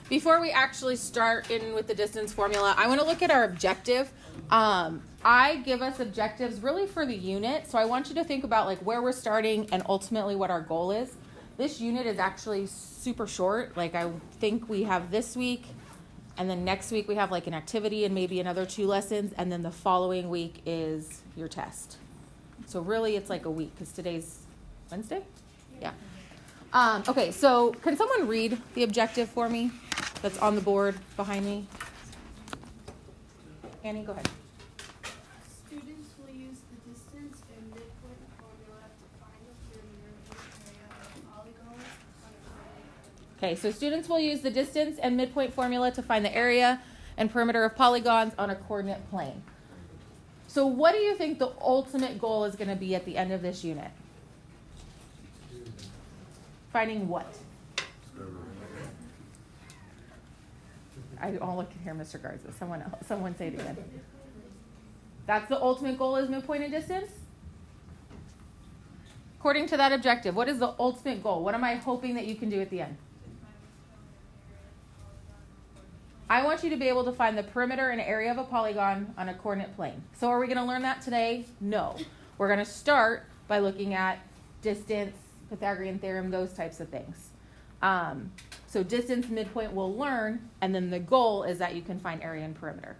before we actually start in with the distance formula, I want to look at our objective. I give us objectives really for the unit, so I want you to think about like where we're starting and ultimately what our goal is. This unit is actually super short. Like I think we have this week, and then next week we have like an activity and maybe another 2 lessons, and then the following week is your test. So really it's like a week because today's Wednesday? Yeah. Okay, so can someone read the objective for me that's on the board behind me? Annie, go ahead. Students will use the distance and midpoint formula to find the perimeter area of polygons on a coordinate. Okay, so students will use the distance and midpoint formula to find the area and perimeter of polygons on a coordinate plane. So what do you think the ultimate goal is going to be at the end of this unit? Finding what? I don't look at here, Mr. Garza. Someone say it again. That's the ultimate goal is midpoint and distance? According to that objective, what is the ultimate goal? What am I hoping that you can do at the end? I want you to be able to find the perimeter and area of a polygon on a coordinate plane. So are we going to learn that today? No. We're going to start by looking at distance, Pythagorean theorem, those types of things. So distance, midpoint we'll learn, and then the goal is that you can find area and perimeter.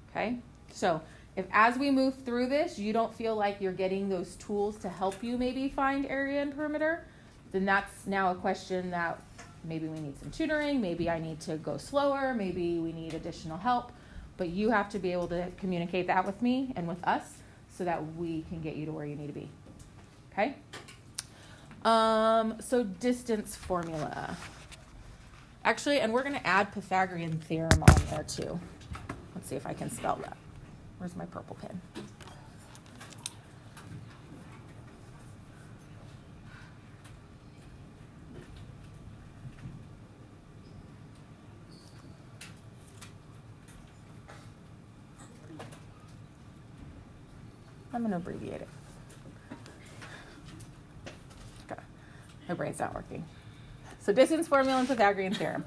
Okay? So if as we move through this, you don't feel like you're getting those tools to help you maybe find area and perimeter, then that's now a question that maybe we need some tutoring, maybe I need to go slower, maybe we need additional help, but you have to be able to communicate that with me and with us so that we can get you to where you need to be. Okay? So distance formula. Actually, and we're going to add Pythagorean theorem on there too. Let's see if I can spell that. Where's my purple pen? I'm going to abbreviate it. Okay. My brain's not working. So distance formula and Pythagorean theorem.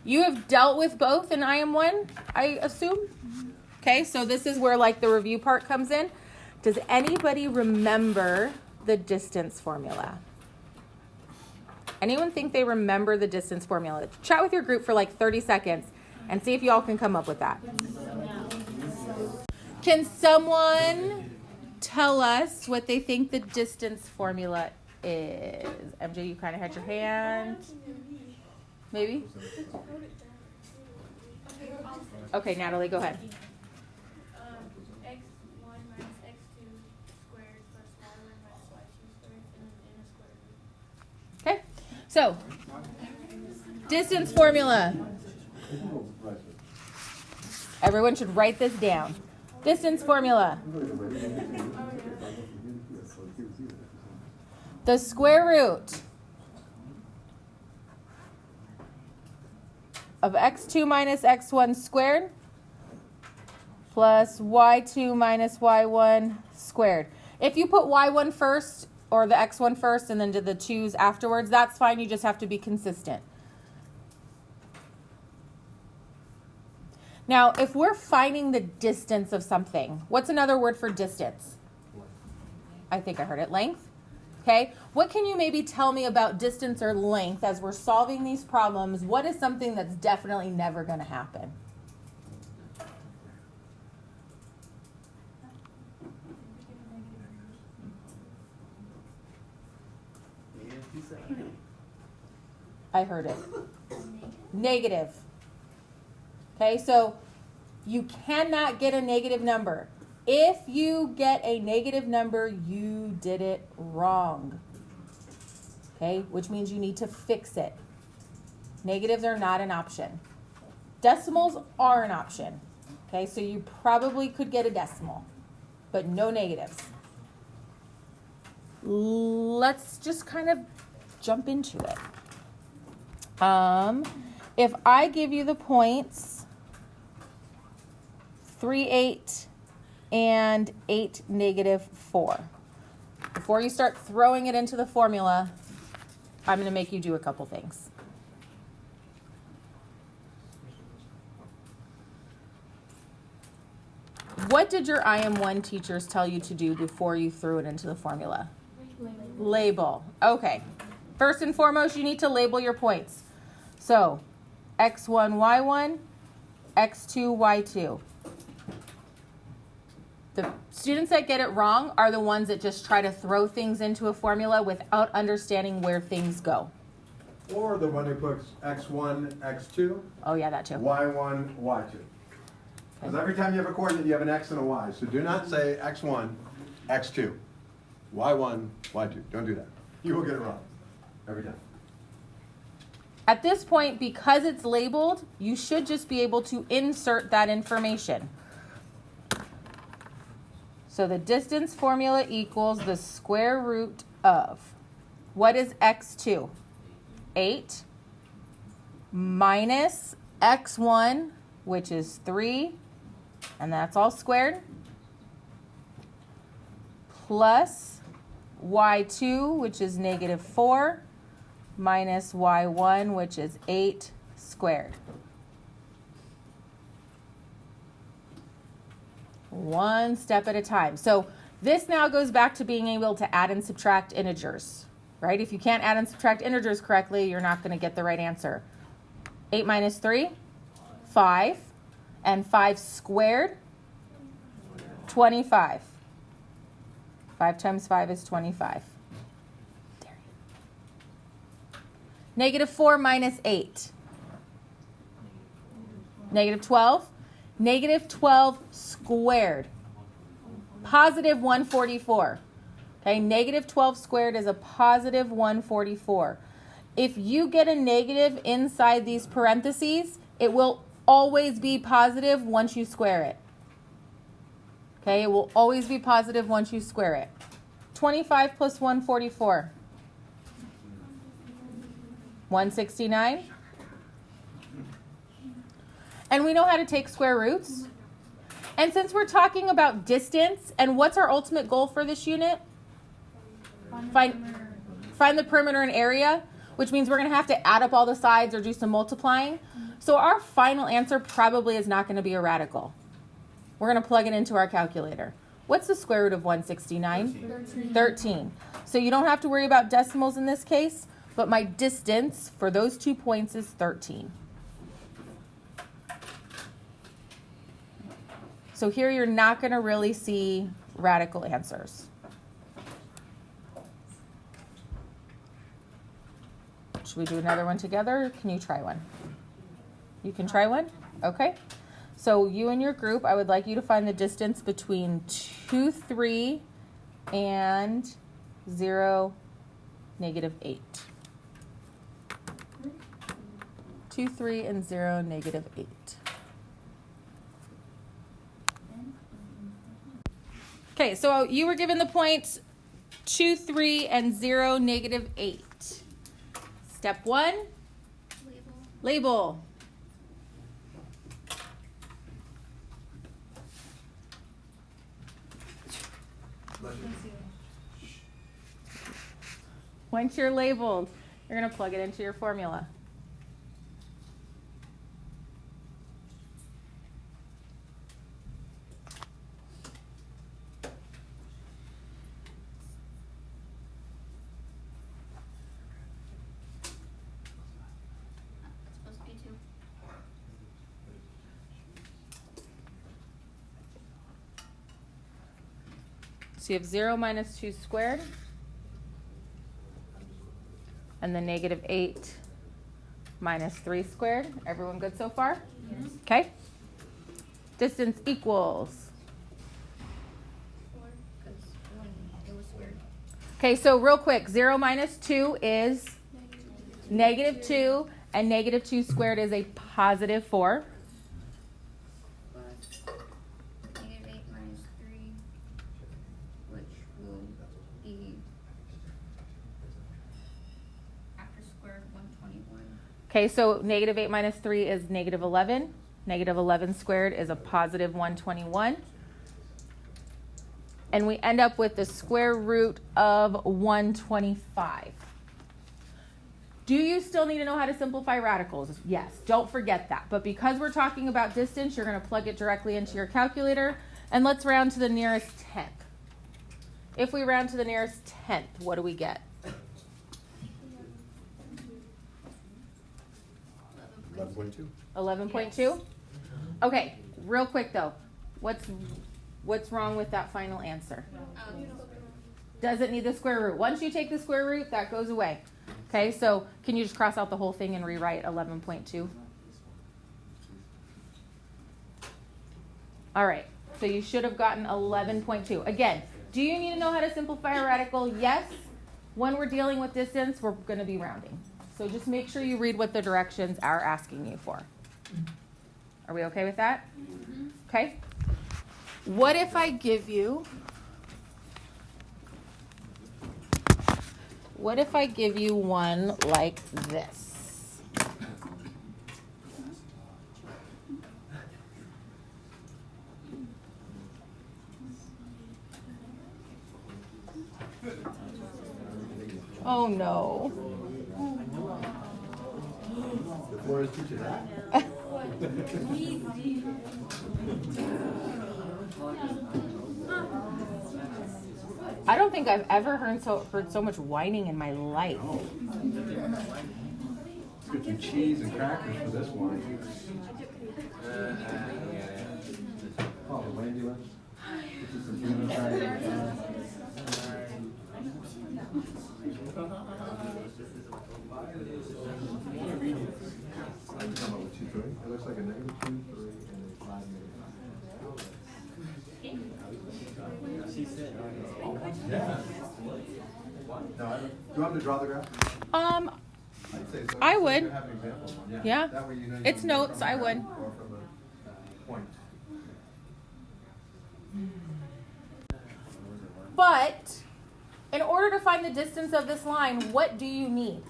You have dealt with both in IM1, I assume? Okay, so this is where like the review part comes in. Does anybody remember the distance formula? Anyone think they remember the distance formula? Chat with your group for like 30 seconds and see if you all can come up with that. Can someone tell us what they think the distance formula is? MJ, you kind of had your hand. Maybe? Okay, Natalie, go ahead. X1 minus x2 squared plus y1 minus y2 squared and then in a square root. Okay, so distance formula. Everyone should write this down. Distance formula. The square root of x2 minus x1 squared plus y2 minus y1 squared. If you put y1 first or the x1 first and then did the 2's afterwards, that's fine. You just have to be consistent. Now, if we're finding the distance of something, what's another word for distance? I think I heard it, length. Okay, what can you maybe tell me about distance or length as we're solving these problems? What is something that's definitely never going to happen? I heard it. Negative. Okay, so you cannot get a negative number. If you get a negative number, you did it wrong. Okay, which means you need to fix it. Negatives are not an option. Decimals are an option. Okay, so you probably could get a decimal, but no negatives. Let's just kind of jump into it. If I give you the points 3, 8, and 8, -4. Before you start throwing it into the formula, I'm going to make you do a couple things. What did your IM1 teachers tell you to do before you threw it into the formula? Label. Okay. First and foremost, you need to label your points. So, x1, y1, x2, y2. The students that get it wrong are the ones that just try to throw things into a formula without understanding where things go. Or the one who puts x1, x2. Oh, yeah, that too. Y1, y2. Because every time you have a coordinate, you have an x and a y. So do not say x1, x2, y1, y2. Don't do that. You will get it wrong every time. At this point, because it's labeled, you should just be able to insert that information. So the distance formula equals the square root of, what is x2? 8 minus x1, which is 3, and that's all squared, plus y2, which is negative 4, minus y1, which is 8 squared. One step at a time. So this now goes back to being able to add and subtract integers, right? If you can't add and subtract integers correctly, you're not going to get the right answer. 8 minus 3, 5, and 5 squared, 25. 5 times 5 is 25. Negative 4 minus 8. Negative 12. Negative 12 squared. Positive 144. Okay, negative 12 squared is a positive 144. If you get a negative inside these parentheses, it will always be positive once you square it. Okay, it will always be positive once you square it. 25 plus 144. 169. And we know how to take square roots. And since we're talking about distance, and what's our ultimate goal for this unit? Find the perimeter and area, which means we're going to have to add up all the sides or do some multiplying. So our final answer probably is not going to be a radical. We're going to plug it into our calculator. What's the square root of 169? 13. So you don't have to worry about decimals in this case, but my distance for those 2 points is 13. So here you're not going to really see radical answers. Should we do another one together? Or can you try one? You can try one? Okay. So you and your group, I would like you to find the distance between 2, 3, and 0, negative 8. 2, 3, and 0, negative 8. Okay, so you were given the points 2, 3, and 0, negative 8. Step 1, label. Once you're labeled, you're going to plug it into your formula. So you have 0 minus 2 squared, and then negative 8 minus 3 squared. Everyone good so far? Yes. Okay. Distance equals. 4, because 1, it was squared. Okay, so real quick, 0 minus 2 is negative 2, and negative 2 squared is a positive 4. Okay, so negative 8 minus 3 is negative 11. Negative 11 squared is a positive 121. And we end up with the square root of 125. Do you still need to know how to simplify radicals? Yes, don't forget that. But because we're talking about distance, you're going to plug it directly into your calculator. And let's round to the nearest tenth. If we round to the nearest tenth, what do we get? 11.2. 11.2? Okay, real quick though. What's wrong with that final answer? Doesn't need the square root. Once you take the square root, that goes away. Okay, so can you just cross out the whole thing and rewrite 11.2? All right, so you should have gotten 11.2. Again, do you need to know how to simplify a radical? Yes. When we're dealing with distance, we're going to be rounding. So just make sure you read what the directions are asking you for. Are we okay with that? Mm-hmm. Okay. What if I give you one like this? Oh no. The floor is teaching that. I don't think I've ever heard so much whining in my life. Oh. Let's get some cheese and crackers for this one. Oh, Wendy, let's get you some peanut butter. It looks like a -2, 3, and then 5 Yeah. No, do you want me to draw the graph? I'd say so. I would. Have an example of one. Yeah. That way you know It's can go notes, from I the would. graph or from a point. But in order to find the distance of this line, what do you need?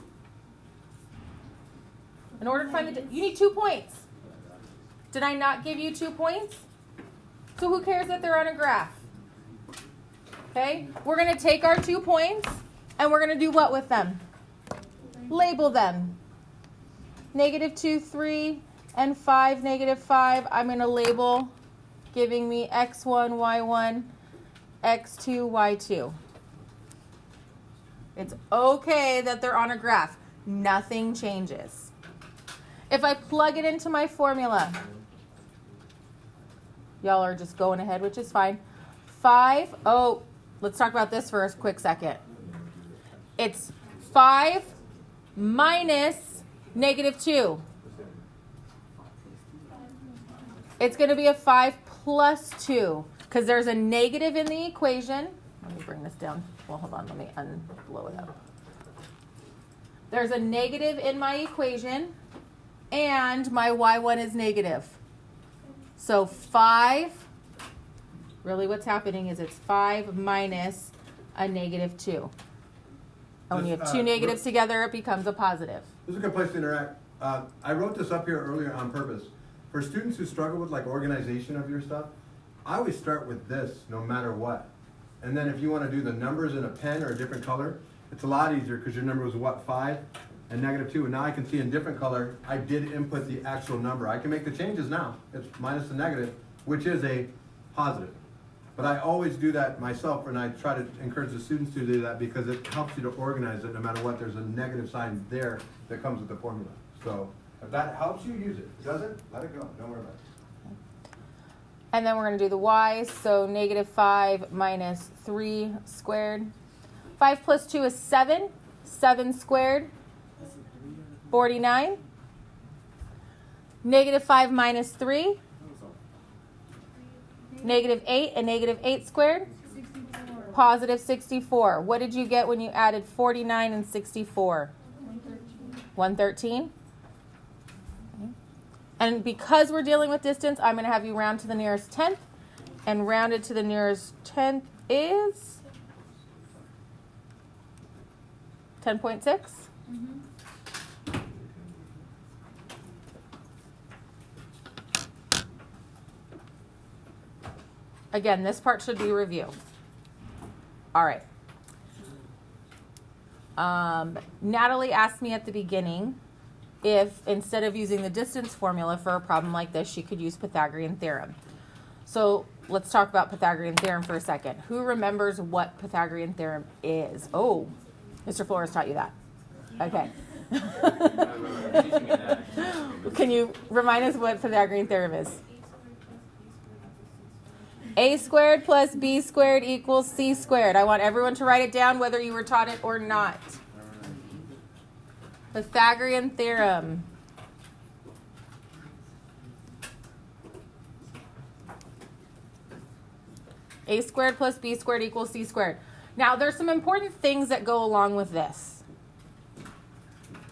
In order to find you need 2 points. Did I not give you 2 points? So who cares that they're on a graph? Okay, we're going to take our 2 points and we're going to do what with them? Label them. -2, 3, and 5, -5. I'm going to label, giving me x1, y1, x2, y2. It's okay that they're on a graph. Nothing changes. If I plug it into my formula, y'all are just going ahead, which is fine. 5, let's talk about this for a quick second. It's 5 minus -2. It's going to be a 5 plus 2 because there's a negative in the equation. Let me bring this down. Well, hold on. Let me blow it up. There's a negative in my equation, and my y1 is negative. So 5, really what's happening is it's 5 minus a -2. And when you have two negatives together, it becomes a positive. This is a good place to interact. I wrote this up here earlier on purpose. For students who struggle with like organization of your stuff, I always start with this no matter what. And then if you want to do the numbers in a pen or a different color, it's a lot easier because your number was what, 5 and -2. And now I can see in different color, I did input the actual number. I can make the changes now. It's minus the negative, which is a positive. But I always do that myself, and I try to encourage the students to do that because it helps you to organize it no matter what. There's a negative sign there that comes with the formula. So if that helps you, use it. If it doesn't, let it go. Don't worry about it. And then we're going to do the y's. So -5 minus 3 squared. 5 plus 2 is 7. 7 squared, 49. -5 minus 3. -8 and -8 squared? 64. Positive 64. What did you get when you added 49 and 64? 113. Okay. And because we're dealing with distance, I'm going to have you round to the nearest tenth. And rounded to the nearest tenth is 10.6. Again, this part should be review. All right. Natalie asked me at the beginning if instead of using the distance formula for a problem like this, she could use Pythagorean theorem. So let's talk about Pythagorean theorem for a second. Who remembers what Pythagorean theorem is? Oh, Mr. Flores taught you that. Okay. Can you remind us what Pythagorean theorem is? A squared plus B squared equals C squared. I want everyone to write it down whether you were taught it or not. Pythagorean theorem. A squared plus B squared equals C squared. Now, there's some important things that go along with this.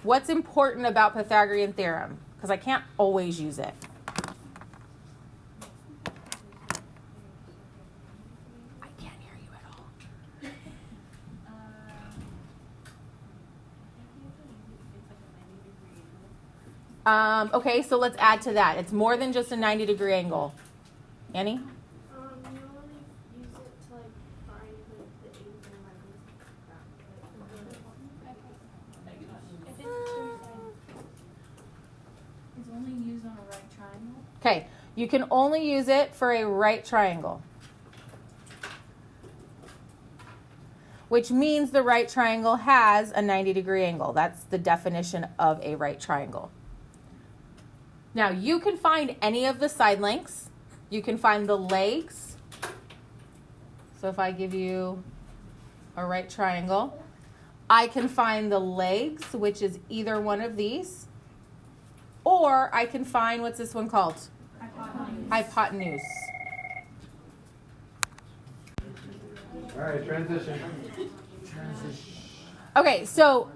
What's important about Pythagorean theorem? Because I can't always use it. I can't hear you at all. Okay, so let's add to that. It's more than just a 90-degree angle. Annie? You only use it to like find like the angle It's only used on a right triangle. Okay, you can only use it for a right triangle. Which means the right triangle has a 90-degree angle. That's the definition of a right triangle. Now, you can find any of the side lengths. You can find the legs. So if I give you a right triangle, I can find the legs, which is either one of these. Or I can find, what's this one called? Hypotenuse. Hypotenuse. All right, transition. Okay, so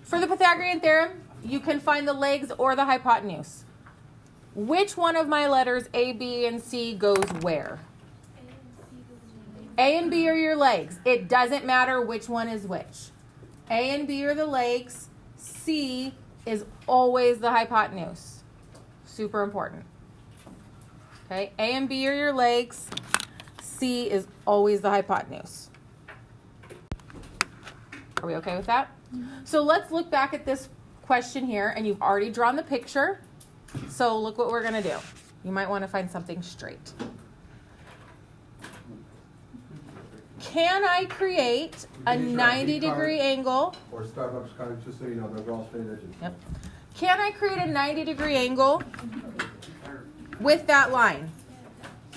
for the Pythagorean theorem, you can find the legs or the hypotenuse. Which one of my letters A, B, and C goes where? A and B are your legs. It doesn't matter which one is which. A and B are the legs. C is always the hypotenuse. Super important. Okay, A and B are your legs. C is always the hypotenuse. Are we okay with that? So let's look back at this question here, and you've already drawn the picture. So look what we're going to do. You might want to find something straight. Can I create a 90-degree angle? Or Starbucks cards, just so you know, they're all straight edges. Yep. Can I create a 90-degree angle with that line?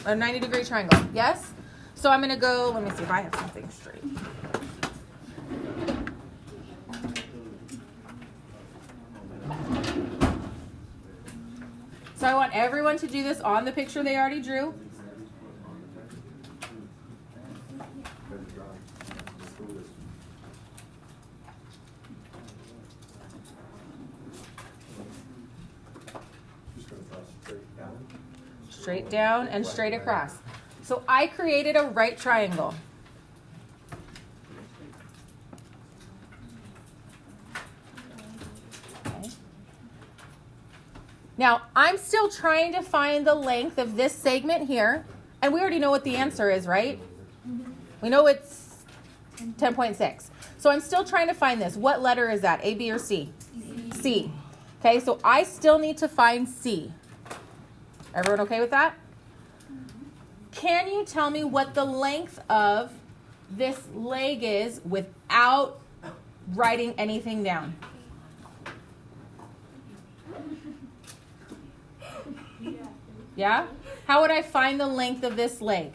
A 90-degree triangle, yes? So I'm going to go, let me see if I have something straight. So I want everyone to do this on the picture they already drew. Straight down and straight across. So I created a right triangle. Okay. Now, I'm still trying to find the length of this segment here, and we already know what the answer is, right? We know it's 10.6. So I'm still trying to find this. What letter is that? A, B, or C? C. Okay, so I still need to find C. Everyone okay with that? Can you tell me what the length of this leg is without writing anything down? Yeah? How would I find the length of this leg?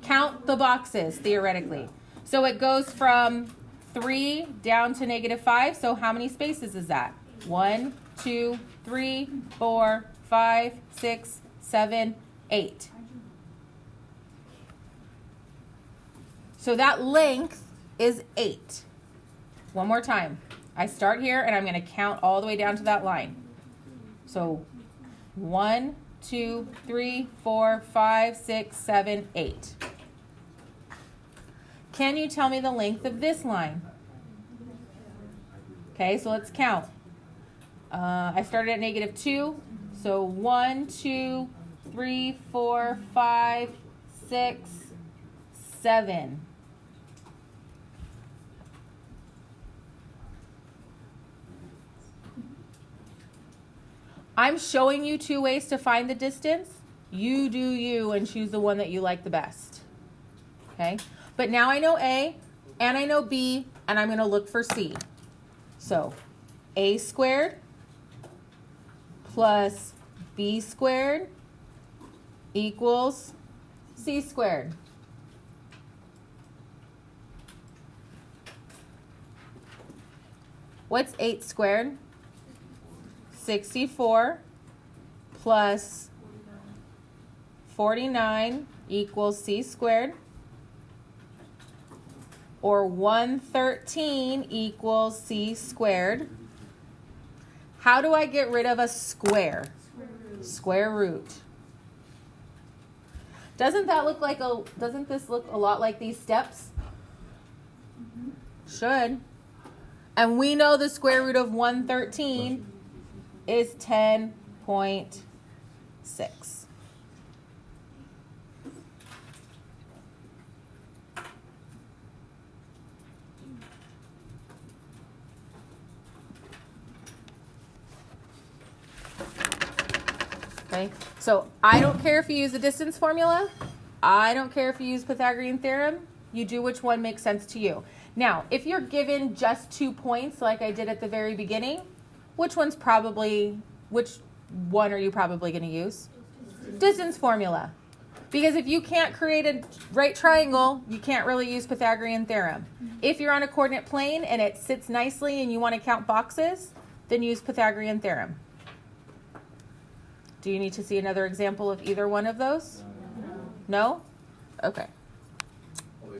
Count the boxes, theoretically. So it goes from 3 down to -5. So how many spaces is that? 1, 2, 3, 4, 5, 6, 7, 8. So that length is 8. One more time. I start here and I'm going to count all the way down to that line. So 1, 2, 3, 4, 5, 6, 7, 8. Can you tell me the length of this line? Okay, so let's count. I started at -2. So 1, 2, 3, 4, 5, 6, 7. I'm showing you 2 ways to find the distance. You do you and choose the one that you like the best. Okay? But now I know A and I know B, and I'm going to look for C. So A squared plus B squared equals C squared. What's 8 squared? 64 plus 49 equals C squared. Or 113 equals C squared. How do I get rid of a square? Square root. Doesn't this look a lot like these steps? Should. And we know the square root of 113 is 10.6. Okay, so I don't care if you use the distance formula. I don't care if you use Pythagorean theorem. You do which one makes sense to you. Now, if you're given just 2 points like I did at the very beginning, which one are you probably going to use? Distance formula. Because if you can't create a right triangle, you can't really use Pythagorean theorem. If you're on a coordinate plane and it sits nicely and you want to count boxes, then use Pythagorean theorem. Do you need to see another example of either one of those? No? Okay.